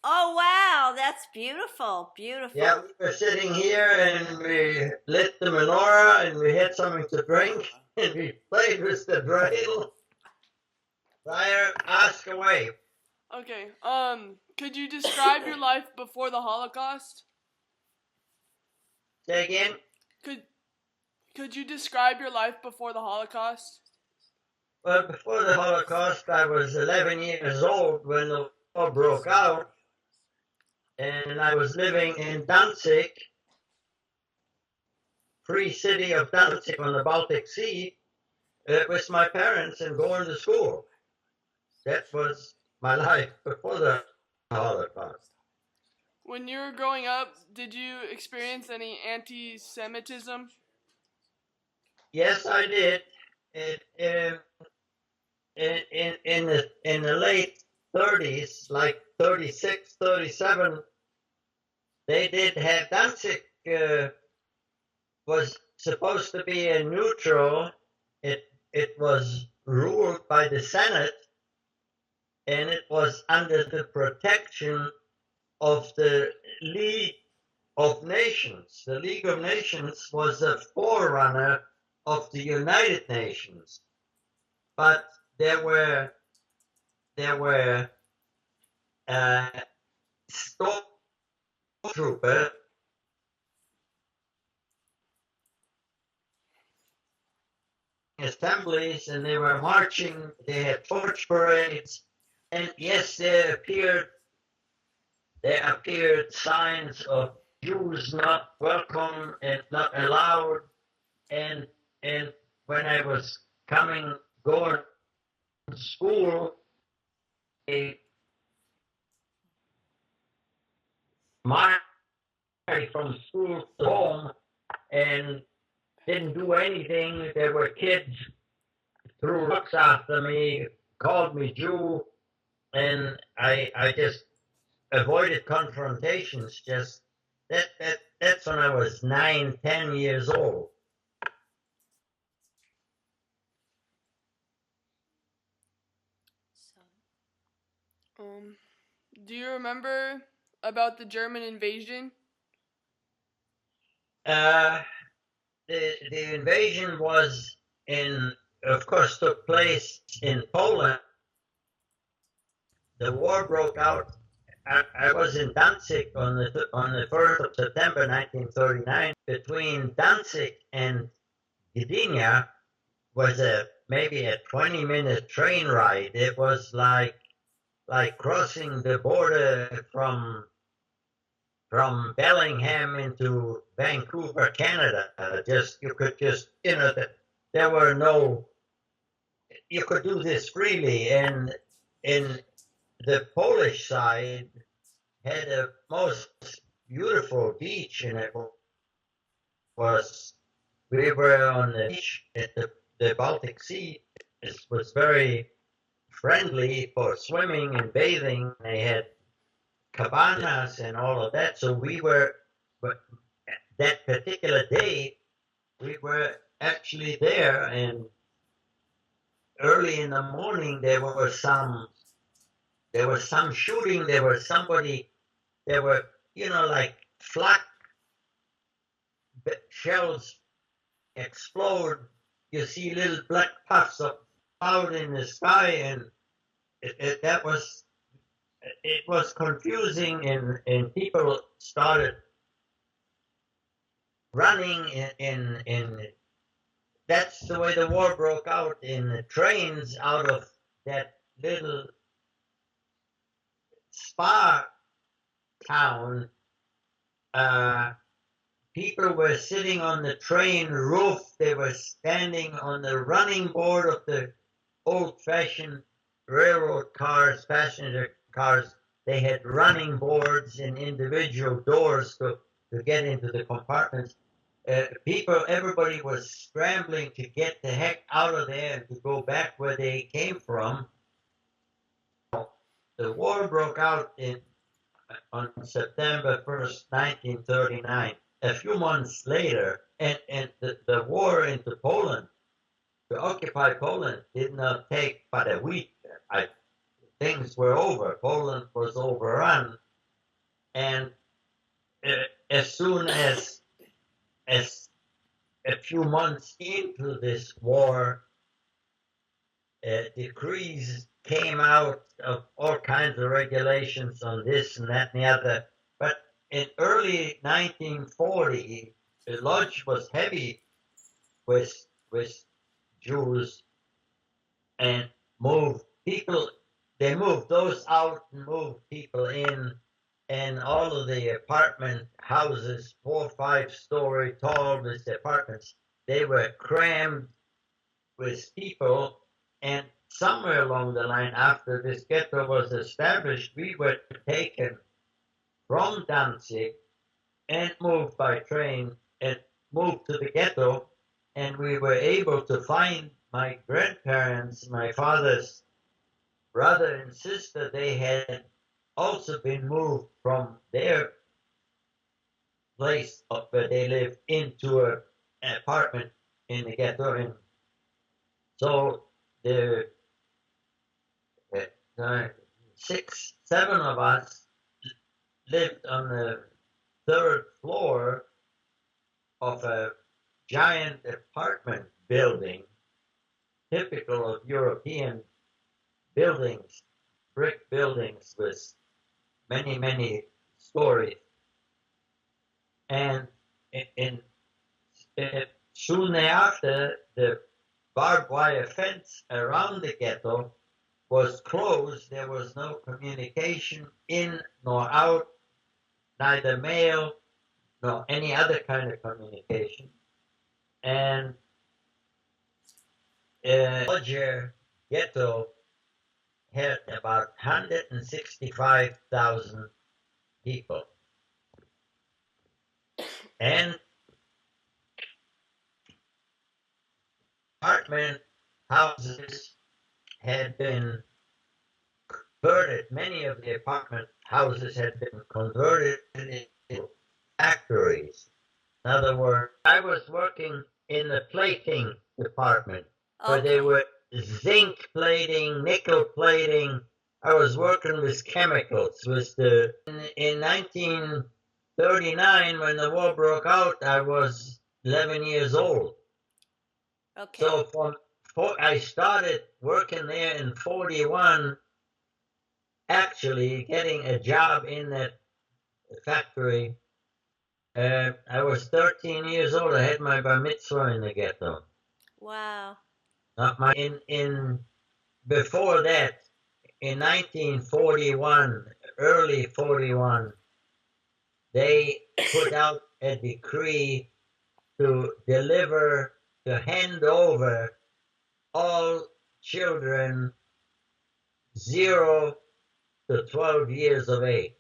Oh, wow. That's beautiful. Beautiful. Yeah, we were sitting here and we lit the menorah and we had something to drink and we played with the dreidel. Fire, ask away. Okay. Could you describe your life before the Holocaust? Say again? Could you describe your life before the Holocaust? Well, before the Holocaust, I was 11 years old when the war broke out, and I was living in Danzig, free city of Danzig on the Baltic Sea, with my parents and going to school. That was my life before the Holocaust. When you were growing up, did you experience any anti-Semitism? Yes, I did. In, in the late 30s, like 36, 37, they did have Danzig was supposed to be a neutral. It was ruled by the Senate, and it was under the protection of the League of Nations. The League of Nations was a forerunner of the United Nations, but there were stormtroopers assemblies, and they were marching. They had torch parades, and yes, there appeared signs of Jews not welcome and not allowed. And when I was going to school, they marched from school to home and didn't do anything. There were kids threw rocks after me, called me Jew, and I just avoided confrontations. Just that's when I was 9, 10 years old. Do you remember about the German invasion? The invasion was of course, took place in Poland. The war broke out. I was in Danzig on the 1st of September 1939. Between Danzig and Gdynia was maybe a 20-minute train ride. It was like crossing the border from Bellingham into Vancouver, Canada. There were no, you could do this freely. And in the Polish side had a most beautiful beach, and we were on the beach at the Baltic Sea. It was very friendly for swimming and bathing. They had cabanas and all of that. So but that particular day, we were actually there, and early in the morning there was some shooting. There were like flak shells explode. You see little black puffs of cloud in the sky, and it was confusing, and people started running in that's the way the war broke out, in the trains out of that little spa town. People were sitting on the train roof. They were standing on the running board of the old-fashioned railroad cars, passenger cars. They had running boards and individual doors to get into the compartments. Everybody was scrambling to get the heck out of there and to go back where they came from. The war broke out on September 1st, 1939. A few months later, and the war into Poland, to occupy Poland, did not take but a week. Things were over. Poland was overrun. And as soon as a few months into this war, decrees came out of all kinds of regulations on this and that and the other. But in early 1940, the lodge was heavy with Jews and moved people. They moved those out and moved people in, and all of the apartment houses, 4 or 5 story tall, with the apartments, they were crammed with people. And somewhere along the line, after this ghetto was established, we were taken from Danzig and moved by train and moved to the ghetto. And we were able to find my grandparents, my father's brother and sister. They had also been moved from their place up where they lived into an apartment in the ghetto. And so the 6, 7 of us lived on the 3rd floor of a giant apartment building, typical of European buildings, brick buildings with many, many stories. And soon thereafter, the barbed wire fence around the ghetto was closed. There was no communication in nor out, neither mail nor any other kind of communication. And larger ghetto had about 165,000 people. And apartment houses had been converted. Many of the apartment houses had been converted into factories. In other words, I was working in the plating department, where they were zinc plating, nickel plating. I was working with chemicals. In 1939, when the war broke out, I was 11 years old. Okay. So I started working there in 41, actually getting a job in that factory. I was 13 years old. I had my bar mitzvah in the ghetto. Wow. Before that, in 1941, early 41, they put out a decree to hand over all children 0 to 12 years of age.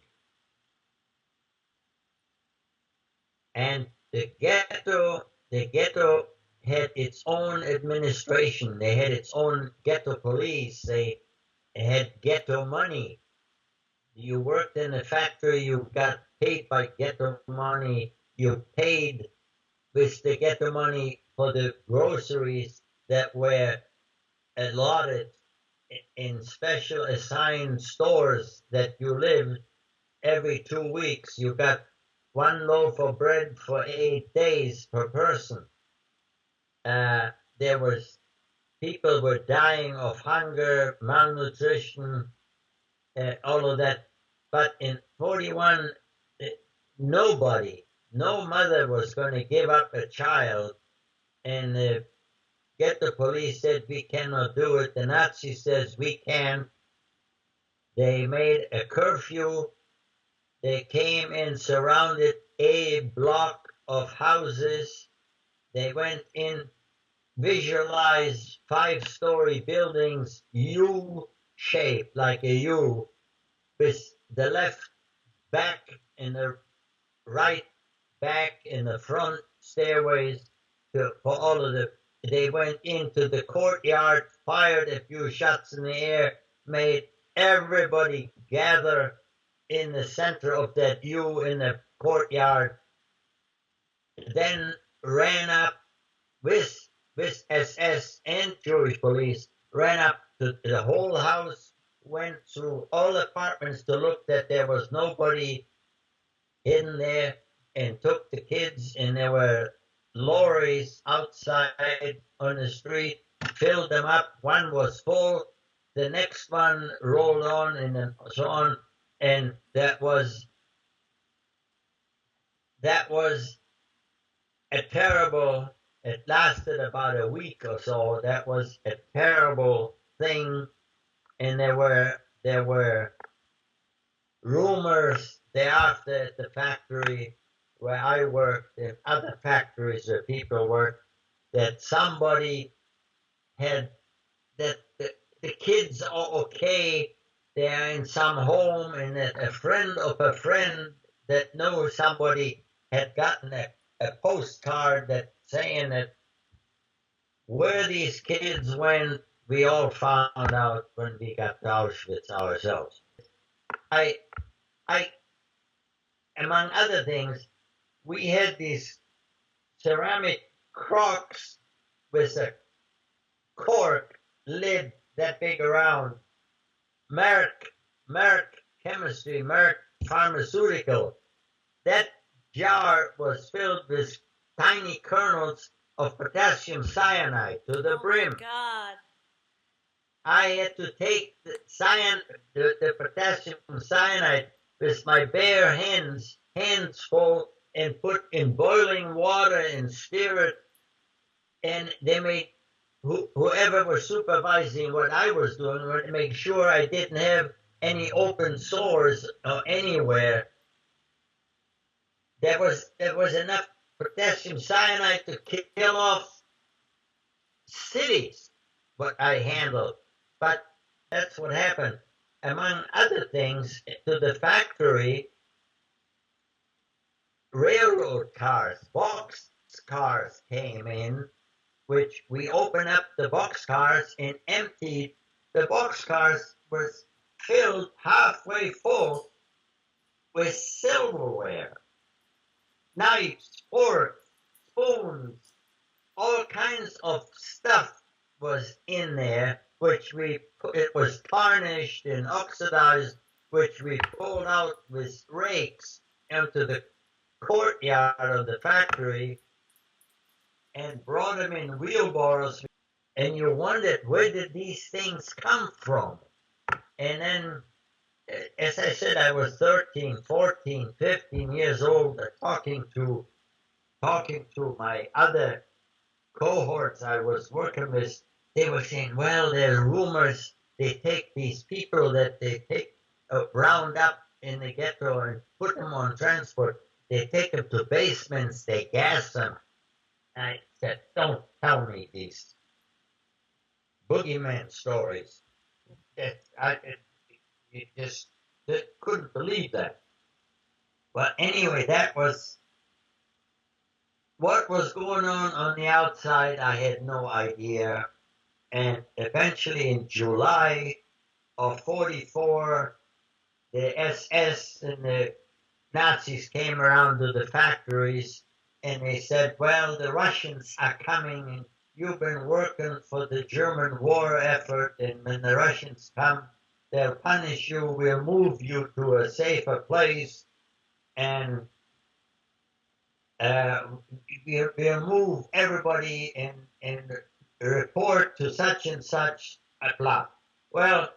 And the ghetto had its own administration. They had its own ghetto police. They had ghetto money. You worked in a factory, you got paid by ghetto money. You paid with the ghetto money for the groceries that were allotted in special assigned stores that you lived. Every 2 weeks, you got 1 loaf of bread for 8 days per person. People were dying of hunger, malnutrition, all of that. But in 41, no mother was going to give up a child. And the ghetto police said, we cannot do it. The Nazi says, we can. They made a curfew. They came and surrounded a block of houses. They went in, visualized 5-story buildings, U-shaped, like a U, with the left back and the right back and the front stairways for all of the. They went into the courtyard, fired a few shots in the air, made everybody gather in the center of that U in the courtyard, then ran up with SS and Jewish police, ran up to the whole house, went through all apartments to look that there was nobody hidden there and took the kids, and there were lorries outside on the street, filled them up. One was full, the next one rolled on, and then so on. And that was a terrible. It lasted about a week or so. That was a terrible thing, and there were rumors thereafter at the factory where I worked and other factories where people worked that somebody had that the kids are okay, they're in some home, and that a friend of a friend that knows somebody had gotten a postcard that saying that where these kids went, we all found out when we got to Auschwitz ourselves. I, among other things, we had these ceramic crocks with a cork lid that big around. Merck Chemistry, Merck Pharmaceutical. That jar was filled with tiny kernels of potassium cyanide to the brim. Oh my God. I had to take the potassium cyanide with my bare hands full, and put in boiling water and stir it. And they made whoever was supervising what I was doing to make sure I didn't have any open sores anywhere. There was enough potassium cyanide to kill off cities, what I handled. But that's what happened. Among other things, to the factory, railroad cars, box cars came in, which we opened up the box cars and emptied. The box cars were filled halfway full with silverware, knives, forks, spoons, all kinds of stuff was in there, which it was tarnished and oxidized, which we pulled out with rakes into the courtyard of the factory and brought them in wheelbarrows. And you wondered, where did these things come from? And then, as I said, I was 13, 14, 15 years old, talking to my other cohorts I was working with. They were saying, well, there are rumors they take these people that they take round up in the ghetto and put them on transport. They take them to basements, they gas them. I said, don't tell me these boogeyman stories. You just couldn't believe that. But anyway, that was what was going on the outside. I had no idea. And eventually in July of 44, the SS and the Nazis came around to the factories and they said, well, the Russians are coming and you've been working for the German war effort, and when the Russians come, they'll punish you, we'll move you to a safer place, and we'll move everybody and report to such and such a plot. Well,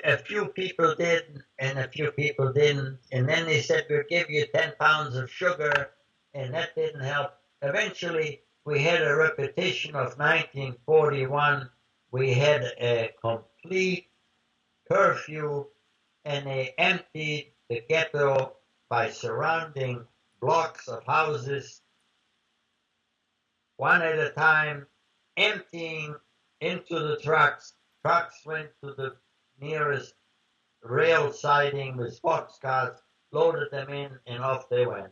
a few people did, and a few people didn't, and then they said, we'll give you 10 pounds of sugar, and that didn't help. Eventually, we had a repetition of 1941. We had a complete curfew, and they emptied the ghetto by surrounding blocks of houses, one at a time, emptying into the trucks. Trucks went to the nearest rail siding with boxcars, loaded them in, and off they went.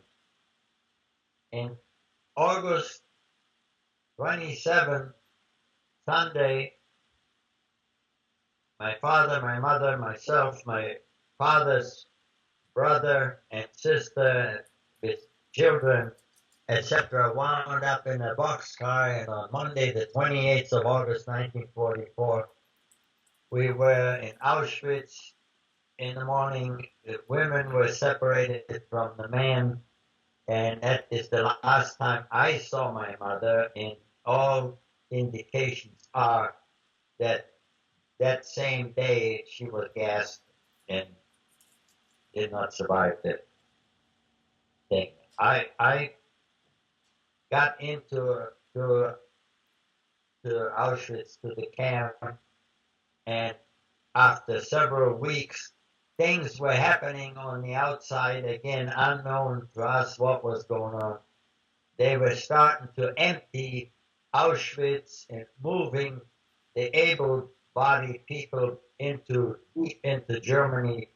In August 27, Sunday, my father, my mother, myself, my father's brother and sister with children, etc., wound up in a boxcar, and on Monday, the 28th of August, 1944, we were in Auschwitz, in the morning, the women were separated from the men, and that is the last time I saw my mother, and all indications are that that same day she was gassed and did not survive the thing. I got to Auschwitz, to the camp, and after several weeks, things were happening on the outside, again, unknown to us what was going on. They were starting to empty Auschwitz and moving the able-bodied people deep into Germany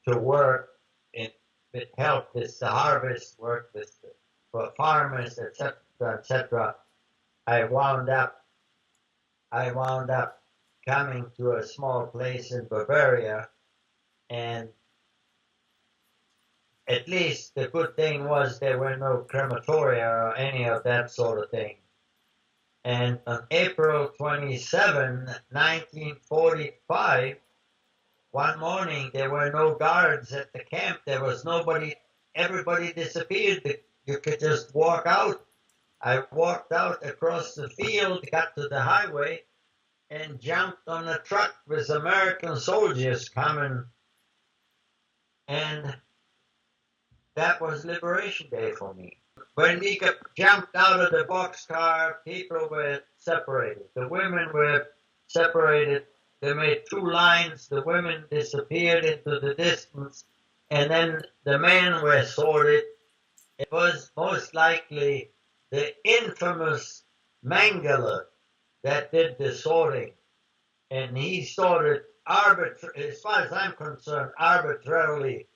to work with help with the harvest work for farmers, etc., etc. I wound up coming to a small place in Bavaria, and at least the good thing was there were no crematoria or any of that sort of thing. And on April 27, 1945, one morning there were no guards at the camp. There was nobody. Everybody disappeared. You could just walk out. I walked out across the field, got to the highway, and jumped on a truck with American soldiers coming. And that was Liberation Day for me. When we jumped out of the boxcar, people were separated. The women were separated. They made two lines. The women disappeared into the distance, and then the men were sorted. It was most likely the infamous Mengele that did the sorting, and he sorted as far as I'm concerned, arbitrarily.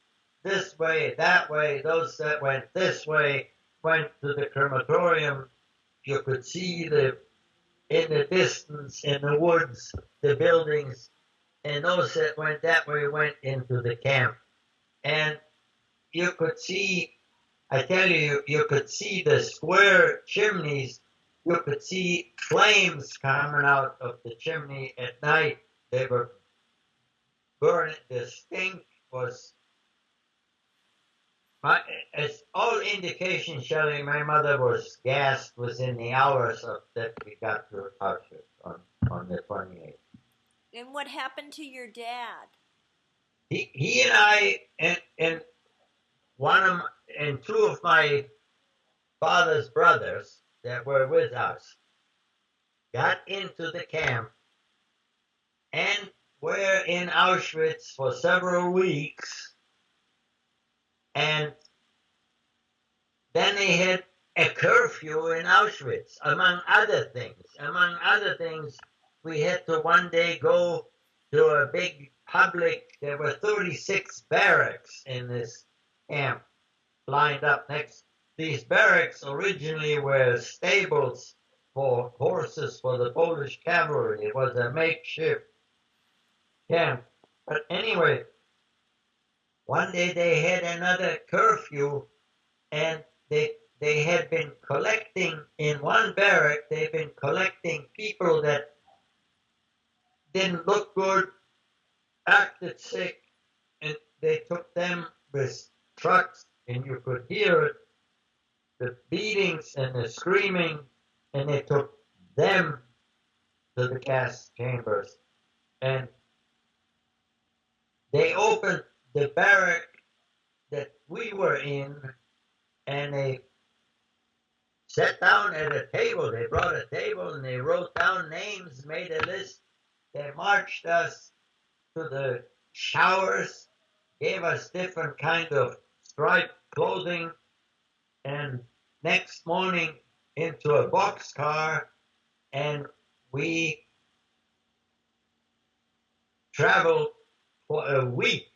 This way, that way, those that went this way went to the crematorium. You could see in the distance, in the woods, the buildings, and those that went that way went into the camp. And you could see, I tell you, you could see the square chimneys. You could see flames coming out of the chimney at night. They were burning. The stink was, as all indications showing, my mother was gassed within the hours that we got to Auschwitz on the 28th. And what happened to your dad? He and I and two of my father's brothers that were with us got into the camp and were in Auschwitz for several weeks, and then they had a curfew in Auschwitz, among other things. Among other things, we had to one day go to a big there were 36 barracks in this camp lined up next. These barracks originally were stables for horses for the Polish cavalry. It was a makeshift camp. But anyway, one day they had another curfew, and they had been collecting in one barrack. They've been collecting people that didn't look good, acted sick, and they took them with trucks, and you could hear it, the beatings and the screaming, and they took them to the gas chambers. And they opened the barrack that we were in, and they sat down at a table. They brought a table, and they wrote down names, made a list. They marched us to the showers, gave us different kind of striped clothing, and next morning into a boxcar, and we traveled for a week,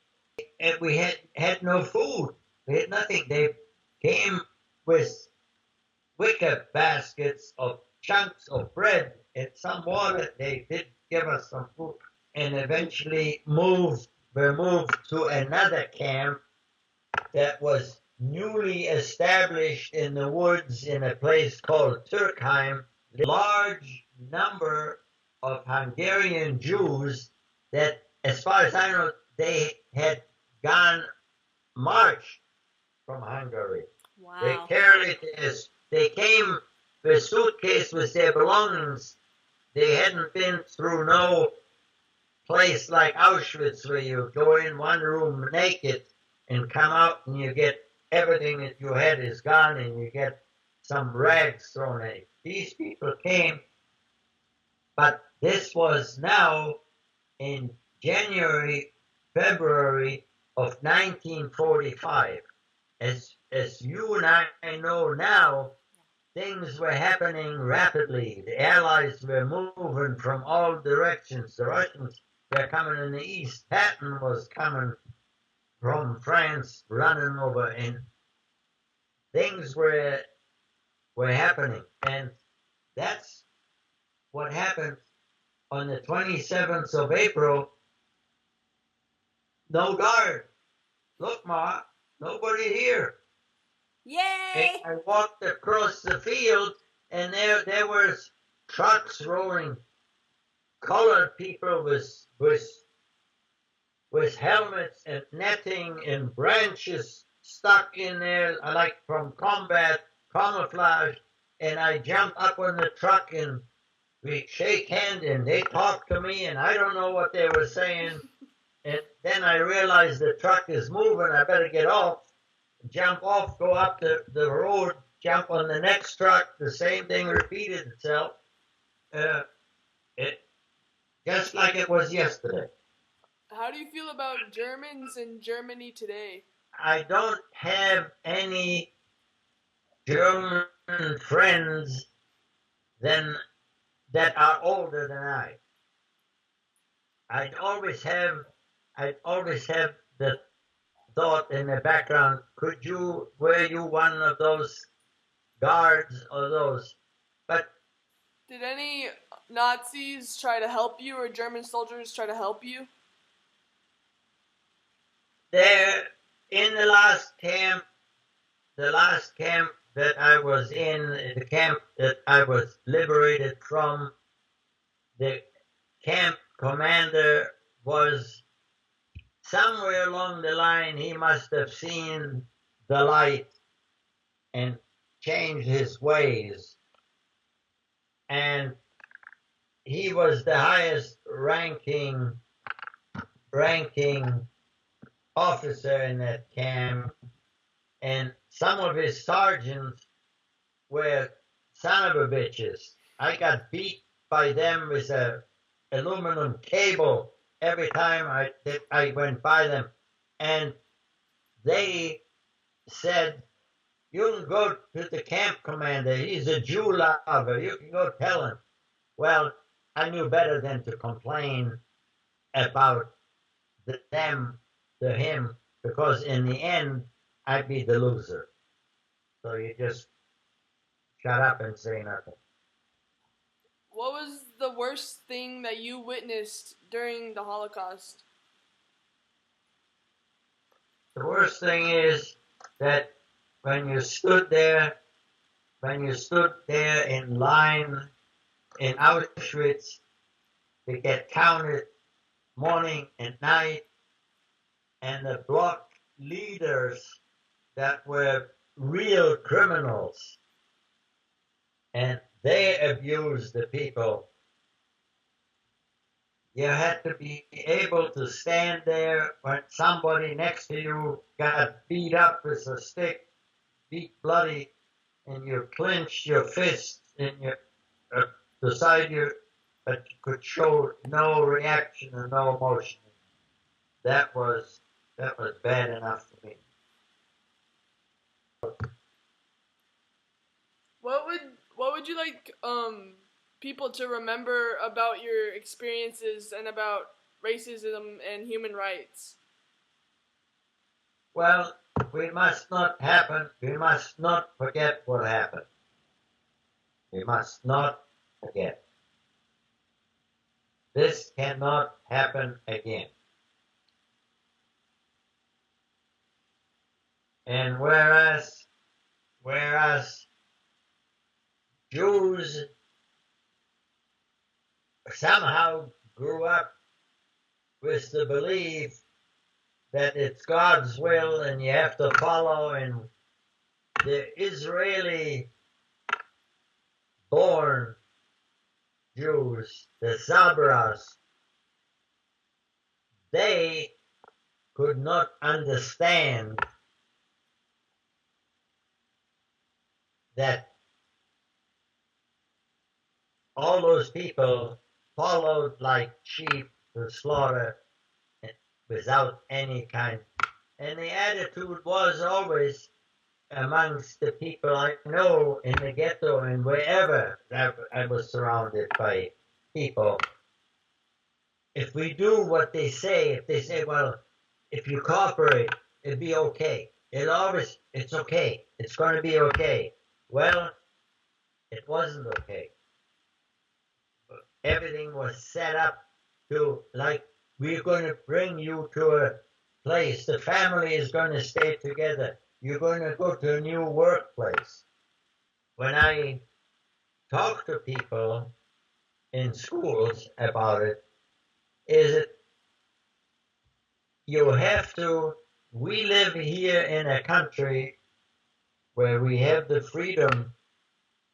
and we had no food. We had nothing. They came with wicker baskets of chunks of bread and some water. They did give us some food, and eventually were moved to another camp that was newly established in the woods in a place called Turkheim. A large number of Hungarian Jews that, as far as I know, they had gone marched from Hungary. They Wow. carried this. They came with suitcase with their belongings. They hadn't been through no place like Auschwitz where you go in one room naked and come out and you get everything that you had is gone and you get some rags thrown at you. These people came, but this was now in January, February of 1945. As you and I know now, things were happening rapidly. The Allies were moving from all directions. The Russians were coming in the east. Patton was coming from France, running over, and things were happening. And that's what happened on the 27th of April. No guard. Look, Ma, nobody here. And Yay! I walked across the field, and there was trucks rolling, colored people with helmets and netting and branches stuck in there, like from combat, camouflage. And I jumped up on the truck, and we shake hands, and they talk to me, and I don't know what they were saying. And then I realized the truck is moving. I better get off. Jump off, go up the road, jump on the next truck. The same thing repeated itself. It just like it was yesterday. How do you feel about Germans in Germany today? I don't have any German friends that are older than I. I'd always have the thought in the background, were you one of those guards or those? But did any Nazis try to help you or German soldiers try to help you? there in the last camp that I was in, the camp that I was liberated from, the camp commander was somewhere along the line. He must have seen the light and changed his ways. And he was the highest ranking officer in that camp. And some of his sergeants were son of a bitches. I got beat by them with a aluminum cable every time I went by them. And they said, you can go to the camp commander. He's a Jew lover. You can go tell him. Well, I knew better than to complain about them to him, because in the end, I'd be the loser. So you just shut up and say nothing. What was the worst thing that you witnessed during the Holocaust? The worst thing is that when you stood there in line in Auschwitz to get counted morning and night, and the block leaders that were real criminals, and they abused the people. You had to be able to stand there when somebody next to you got beat up with a stick, beat bloody, and you clenched your fists and beside you, but you could show no reaction and no emotion. That was bad enough for me. What would you like people to remember about your experiences and about racism and human rights? Well, we must not forget what happened. We must not forget. This cannot happen again. And whereas Jews somehow grew up with the belief that it's God's will and you have to follow. And the Israeli-born Jews, the Sabras, they could not understand that all those people followed like sheep to slaughter without any kind. And the attitude was always amongst the people I know in the ghetto and wherever I was surrounded by people. If we do what they say, if they say, well, if you cooperate, it'll be okay. It's okay. It's going to be okay. Well, it wasn't okay. Everything was set up to, like, we're going to bring you to a place. The family is going to stay together. You're going to go to a new workplace. When I talk to people in schools about it, we live here in a country where we have the freedom,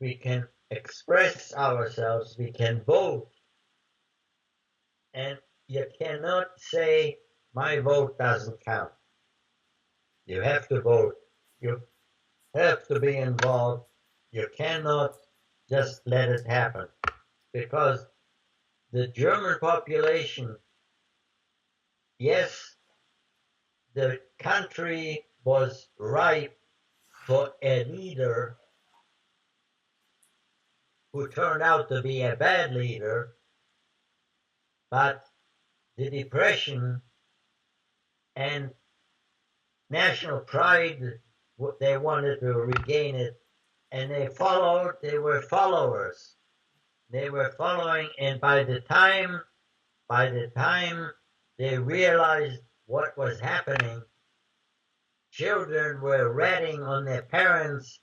we can express ourselves, we can vote, and you cannot say, my vote doesn't count. You have to vote. You have to be involved. You cannot just let it happen. Because the German population, yes, the country was ripe for a leader who turned out to be a bad leader, but the Depression and national pride, they wanted to regain it, and they were followers. They were following, and by the time they realized what was happening, children were ratting on their parents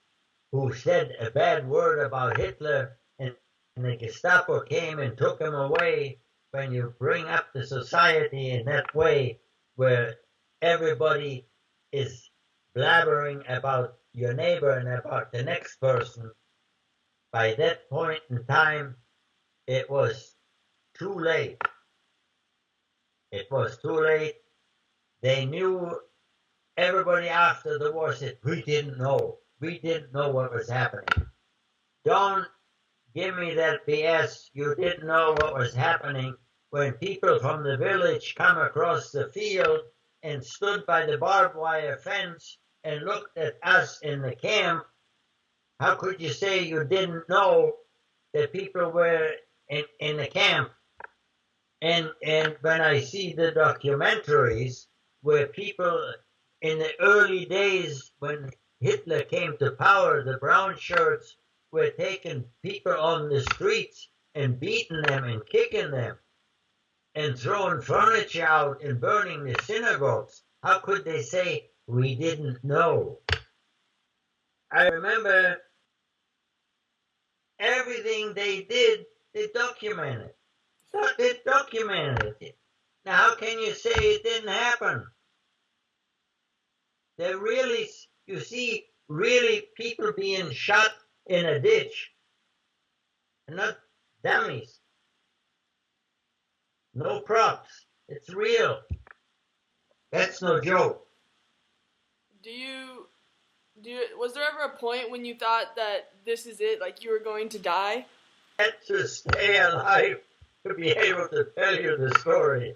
who said a bad word about Hitler, and the Gestapo came and took them away. When you bring up the society in that way, where everybody is blabbering about your neighbor and about the next person, by that point in time, it was too late. It was too late. They knew, everybody after the war said, we didn't know. We didn't know what was happening. Don't give me that BS. You didn't know what was happening when people from the village come across the field and stood by the barbed wire fence and looked at us in the camp. How could you say you didn't know that people were in the camp? And when I see the documentaries where people in the early days when Hitler came to power, the brown shirts were taking people on the streets and beating them and kicking them and throwing furniture out and burning the synagogues. How could they say, we didn't know? I remember everything they did, they documented. So they documented it. Now, how can you say it didn't happen? There really, you see, really people being shot in a ditch, and not dummies. No props. It's real. That's no joke. Was there ever a point when you thought that this is it, like you were going to die? I had to stay alive to be able to tell you the story.